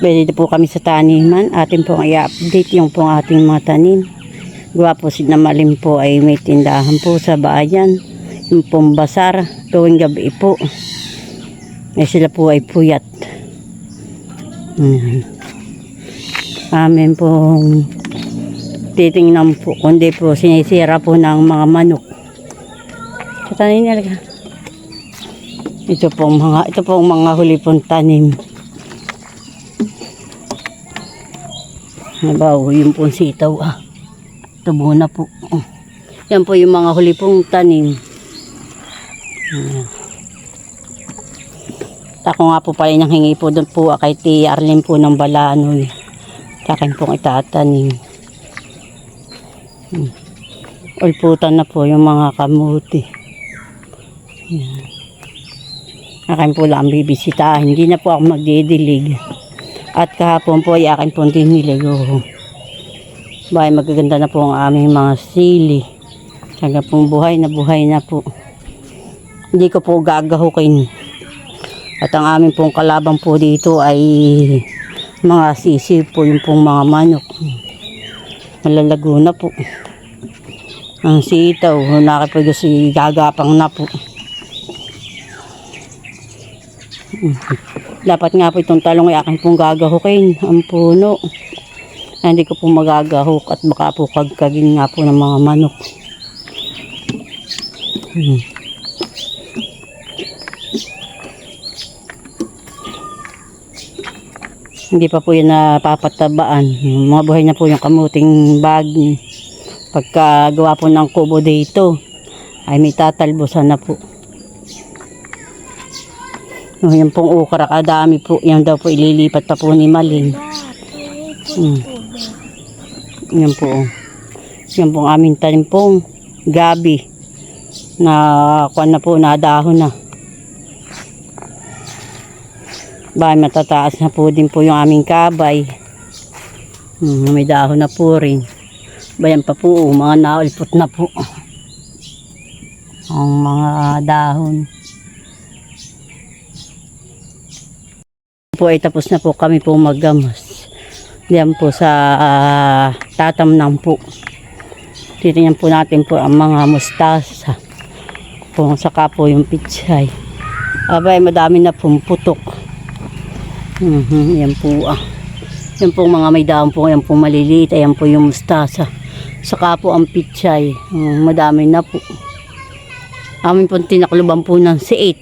Pwede po kami sa taniman. Atin po i-update yung pong ating mga tanim. Gawa po si Namalim po ay may tindahan po sa bayan. Yung pong basar. Tuwing gabi po. Sila po ay puyat. Amin pong titingnan po. Kundi po sinisira po ng mga manok. Katanin niya lang. Ito pong mga huli pong tanim. Nabaw, yung pong sitaw. Tubo na po. Yan po yung mga huli pong tanim. Ako nga po pala nang hingi po doon po kay Tia Arlene po ng Balanoy. Akin pong itatanim. Ulputan na po yung mga kamuti. Yan. Akin po lang bibisitahin. Hindi na po ako magdidilig. At kahapon po ay akin po dinilig. Bahay magaganda na po ang aming mga sili. Kaya pong buhay na po. Hindi ko po gagahukin. At ang aming pong kalabang po dito ay mga sisi po yung pong mga manok. Malalago na po. Ang sitaw, nakipagasi gagapang na po. Dapat nga po itong talong ay akin pong gagahukin. Ang puno. Hindi ko po magagahok at baka po kagkagin nga po ng mga manok. Hindi pa po yan napapatabaan. Mga buhay na po yung kamuting bagni. Pagka gawa po ng kubo dito, ay may tatalbusan na po. Yan pong ukra, kadami po. Yan daw po ililipat pa po ni Maling. Yan po. Yan pong aming tanim pong gabi. Na kuwan na po, nadahon na. Bahay matataas na po din po yung aming kabay. May dahon na po rin. Bayan pa po, mga naulpot na po. Ang mga dahon. Po ay tapos na po kami po maggamas. Diyan po sa tatamnang po. Titingnan po natin po ang mga mustasa. Po saka po yung pichay. Abay, madami na pong putok. Yan po yan po mga may dahon po, yan po maliliit. Ayan po yung mustasa. Saka po ang pichay. Madami na po. Amin po tinakluban po ng siit.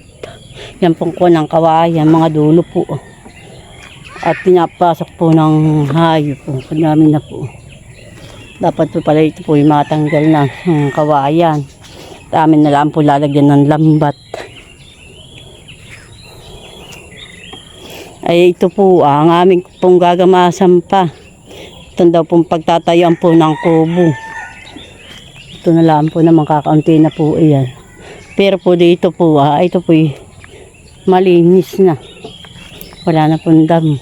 Yan po ko ng kawayan, mga dulo po. At pinapasok po ng hayop po. Madami na po. Dapat po pala ito po yung matanggal na kawayan. At amin na lang po lalagyan ng lambat. Ay ito po ang aming pong gagamasan pa. Ito daw pong pagtatayuan po ng kubo. Ito na lang po naman kakaunti na po iyan. Pero po dito po ito po malinis na. Wala na pong damo.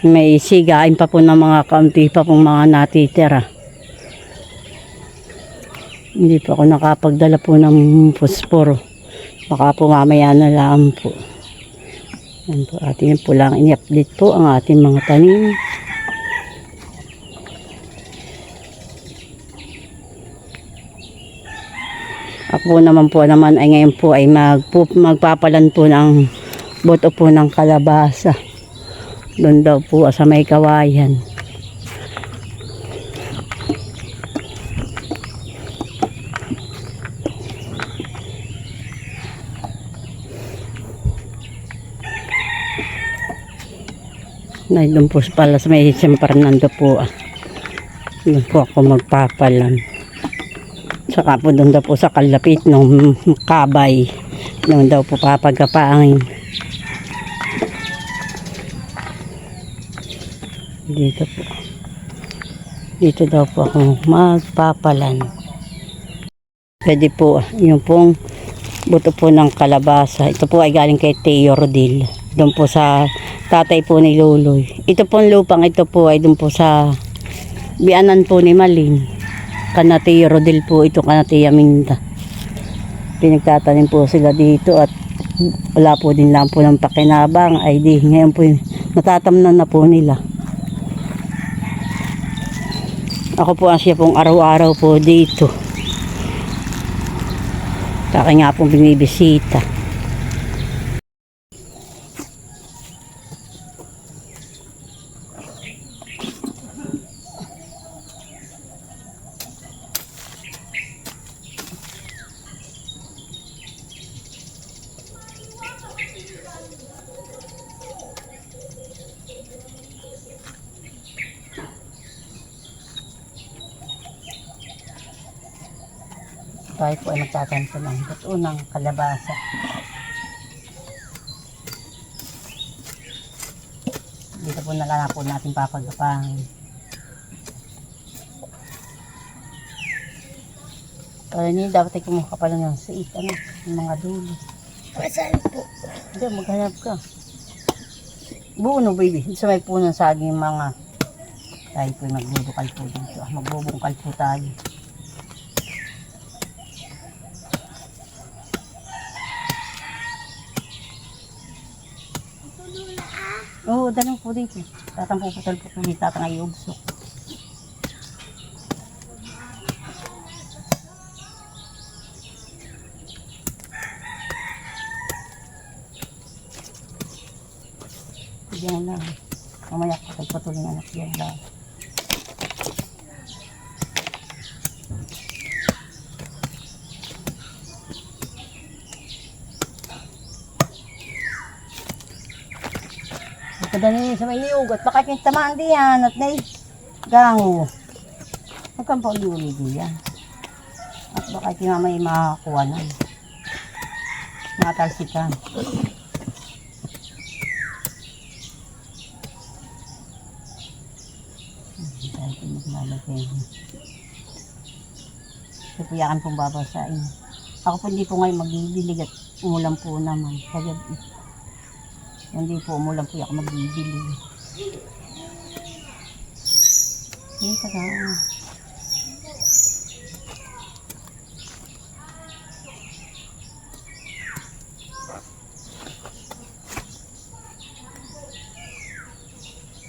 May sigain pa po ng mga kaunti pa pong mga natitira. Hindi pa ako nakapagdala po ng posporo. Baka po mamaya na lang po. Yan po, atin po lang ini-update po ang ating mga tanim. Ako naman ay ngayon po ay magpapalan po ng boto po ng kalabasa. Doon daw po sa may kawayan. Doon po pala sa may San Fernando po. Doon po ako magpapalan. Saka po doon daw po sa kalapit ng kabay. Doon daw po papagkapaangin. Dito po. Dito daw po ako magpapalan. Pwede po yung pong buto po ng kalabasa. Ito po ay galing kay Teo Rodil. Doon po sa tatay po ni Luloy. Ito pong lupang ito po ay doon po sa bianan po ni Malin. Kanati Rodil po ito, kanati Aminta. pinagtatanim po sila dito at wala po din lang po ng pakinabang ay di ngayon po natatamnan na po nila. Ako po ang siya pong araw-araw po dito. Kaya nga pong binibisita. Tayo po ay magtatanto ng unang kalabasa. Dito po na po natin papagapangin. Hindi dapat ay kumuha pala ng siit, ng mga dulo. Saan po? Hindi, maghanap ka. Buo no baby, sa may punong saging mga tayo po magbubukal po dito. Magbubungkal po tayo. Oo, dalang po dito. Tatampuputal po dito. Tatang ay ubsok. Diyan lang. Mamaya ko pagpatuloy ng anak diyan lang. Kadali sa may liugot, baka yung tamaan diyan at may gango. Huwag kang pauliuli diyan. At baka yung mamay makakuha na. Matalsikan. Dahil po maglalagay. Ito po yakan pong babasain. Ako po hindi po ngayon magdidilig at umulan po naman. Kagabi. Hindi po umulan po ako magbibili. Hindi ka na.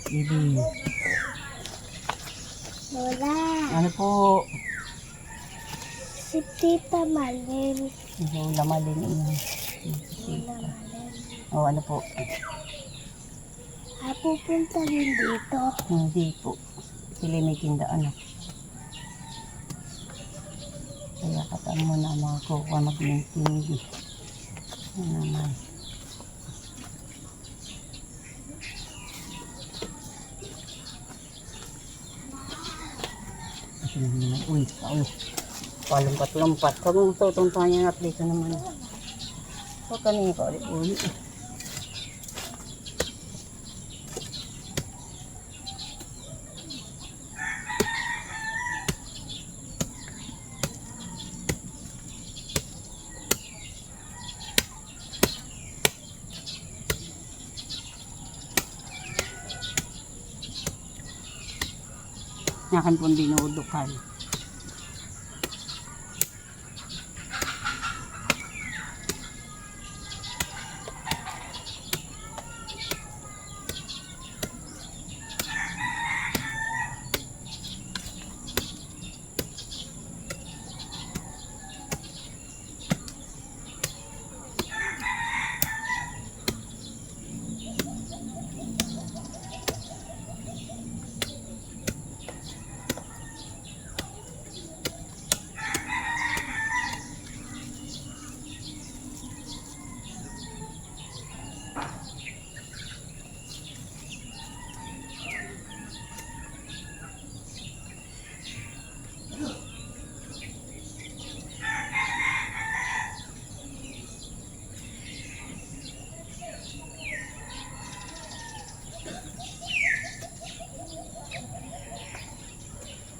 Bibi. Lola. Ano po? Si Tita Malin. Lola Malin. Lola Malin. O ano po? Pupunta rin dito. Hindi po. Sila may tindaan. Kaya kataan mo na mga kukuha mag-intindi. Ano naman. Kasi naman. Uy, palumpat-lumpat. Huwag mong tutong tayo na dito naman. Huwag kanina ka ulit-ulit. Yakin pong dinudukan.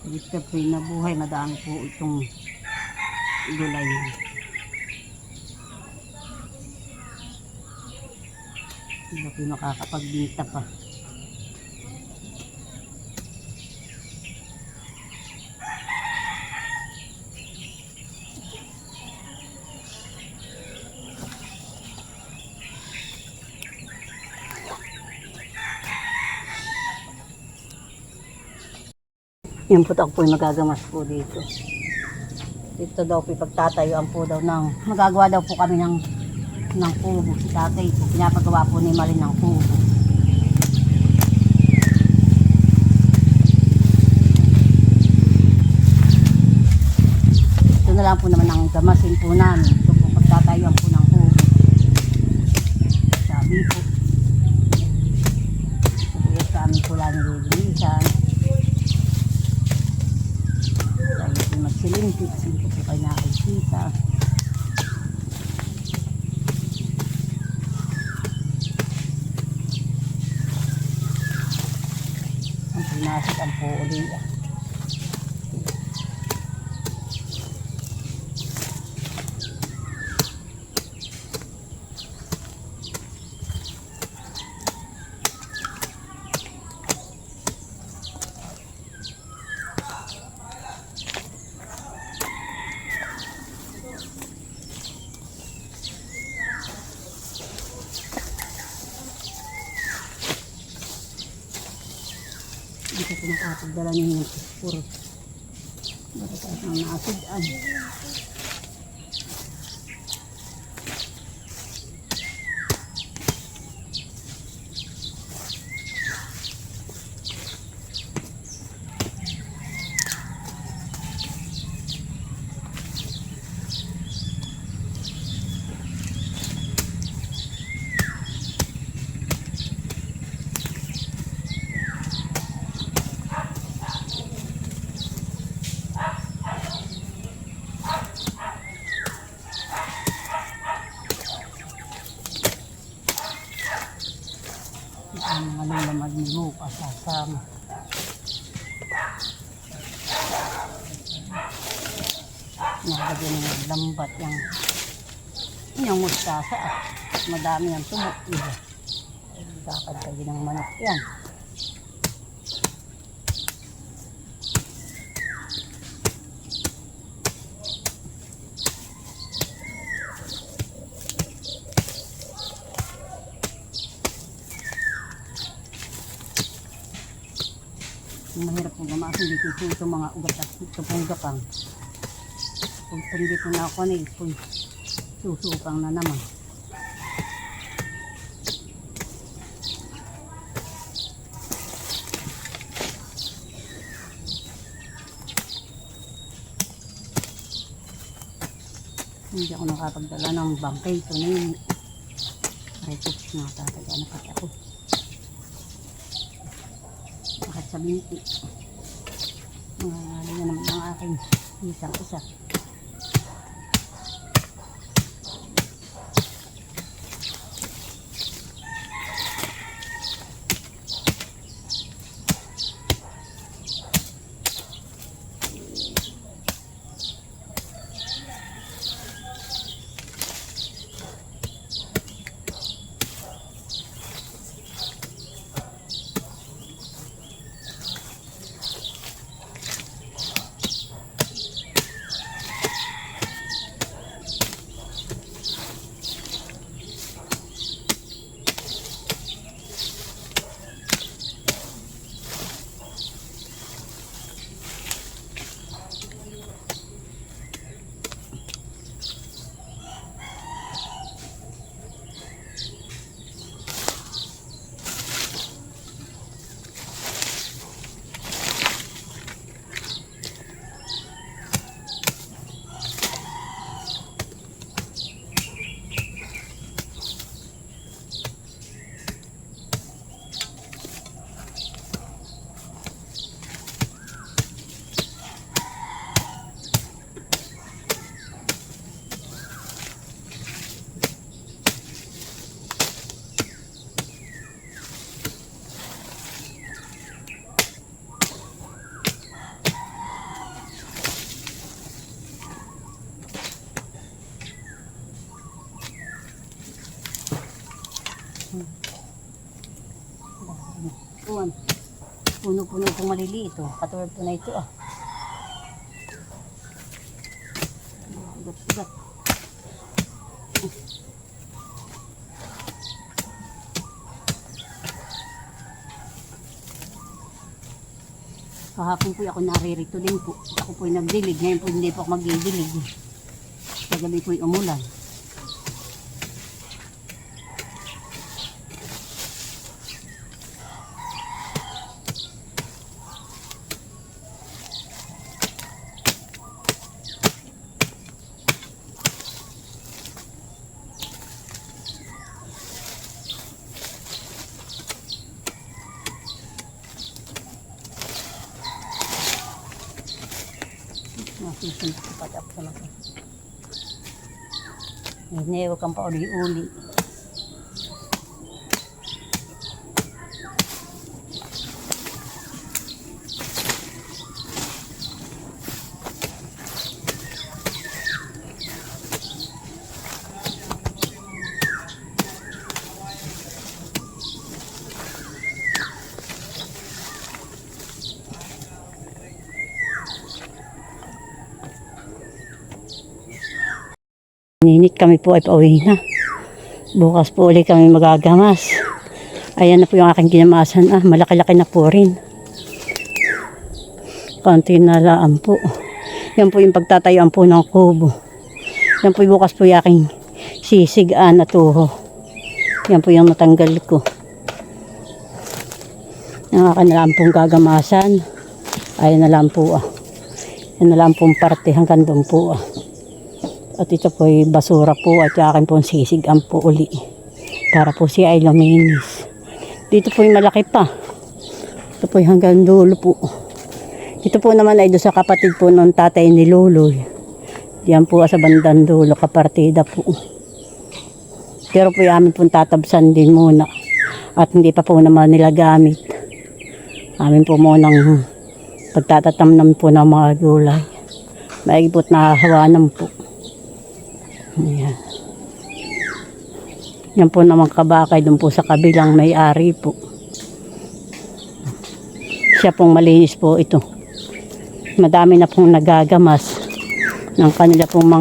Ibig po na buhay, madami po itong gulay. Hindi po makakapagbinta pa. Yan po ako po yung magagamas po dito. Dito daw po pagtatayuan po daw ng, magagawa daw po kami ng kubo. Si tatay po, pinapagawa po ni Malin ng kubo. Ito na lang po naman ang gamasin po namin. Ito po pagtatayuan po ng kubo. Sabi po. Ito sa amin po lang nililisan. Tayo po magsilimpit. Sino po kayo nakikita. Ang pinasok ang po ulit. Dito po nakapagdala niyo ng puro. Bakit ang naasidan? Ang malulamad ni Luka sasama. Nalagyan ng lambat yung mustasa. Madami ng tubo. Kakadtagin ng manok yan. Mahirap po gamasin dito po itong mga ugat at ito pong gapang. Kung hindi po na ako na ito, susupang na naman. Hindi ako nakapagdala ng bangkay. Ito na yun. Repo na tataga na pati ako. Bakit sa binti. Mga naman ang aking isang isa. Puno-puno itong maliliit. Katulad po na ito. Ugat-ugat. Kahapon po ako naririto din po. Ako po nagdilig. Ngayon po hindi po ako magdidilig. Kagabi po umulan. Masusunod ko pati ako sa mga. Hindi, huwag kang pauli-uli. Ninit kami po ay pauwi na. Bukas po ulit kami magagamas. Ayan na po yung aking ginamasan. Malaki-laki na po rin. Konti na laan po. Yan po yung pagtatayuan po ng kubo. Yan po bukas po yung aking sisigaan na tuho. Yan po yung natanggal ko. Yung aking na lang pong gagamasan. Ayan na lang po. Yan na lang pong parte hanggang doon po. At ito po ay basura po at akin po sisigan po uli. Para po siya ay luminis. Dito po yung malaki pa. Ito po yung hanggang dulo po. Ito po naman ay doon sa kapatid po ng tatay ni Luloy. Diyan po sa bandang dulo, kapartida po. Pero po yung amin pong tatabsan din muna. At hindi pa po naman nila gamit. Amin po munang pagtatatamnam po ng mga gulay. Maigpot na hawanan po. Ayan. Yan po naman kabakay doon po sa kabilang may-ari po. Siya pong malinis po ito. Madami na pong nagagamas ng kanila pong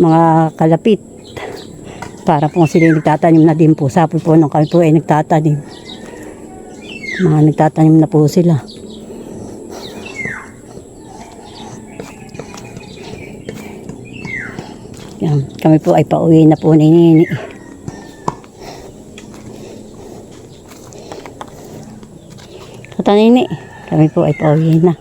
mga kalapit. Para pong sila nagtatanim na din po. Sapol po nung kami po ay nagtatanim. Nagtatanim na po sila. Yan, kami po ay pauwi na po ni Nini. Kata Nini, kami po ay pauwi na.